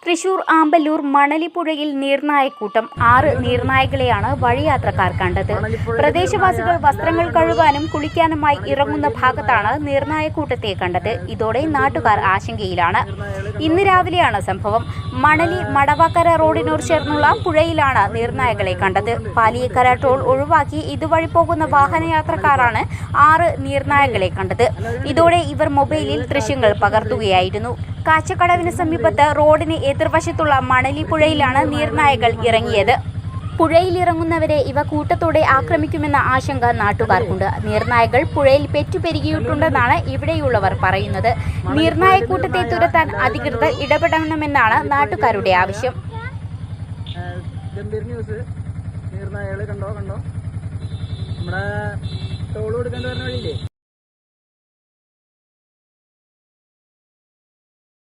തൃശൂർ ആമ്പല്ലൂർ മണലിപ്പുഴയിൽ നീർനായക്കൂട്ടം 6 നീർനായകളെയാണ് വഴിയാത്രക്കാർ കണ്ടത്. പ്രദേശവാസികൾ വസ്ത്രങ്ങൾ കഴുകാനും കുളിക്കാനുമായി ഇറങ്ങുന്ന ഭാഗത്താണ് നീർനായക്കൂട്ടത്തെ കണ്ടത്. ഇതോടെ നാട്ടുകാർ ആശങ്കയിലാണ്. ഇന്ന് രാവിലെയാണ് സംഭവം. മണലി മടവാക്കര റോഡിനോട് ചേർന്നുള്ള പുഴയിലാണ് നീർനായകളെ കണ്ടത്. പാലിയേക്കര ടോൾ ഒഴിവാക്കി ഇതുവഴി പോകുന്ന വാഹനയാത്രക്കാരാണ് 6 നീർനായകളെ കണ്ടത്. ഇതോടെ ഇവർ മൊബൈലിൽ ദൃശ്യങ്ങൾ പകർത്തുകയായിരുന്നു. കാച്ചക്കടവിന് സമീപത്ത് റോഡിന് എതിർവശത്തുള്ള മണലിപ്പുഴയിലാണ് നീർനായകൾ ഇറങ്ങിയത്. പുഴയിലിറങ്ങുന്നവരെ ഇവ കൂട്ടത്തോടെ ആക്രമിക്കുമെന്ന ആശങ്ക നാട്ടുകാർക്കുണ്ട്. നീർനായകൾ പുഴയിൽ പെറ്റുപെരുകിയിട്ടുണ്ടെന്നാണ് ഇവിടെയുള്ളവർ പറയുന്നത്. നീർനായക്കൂട്ടത്തെ തുരത്താൻ അധികൃതർ ഇടപെടണമെന്നാണ് നാട്ടുകാരുടെ ആവശ്യം. നീർനായകൾ കണ്ടോ നമ്മുടെ ടോൾ കൊടുക്കേണ്ടി വരുന്ന വഴിയില്ലേ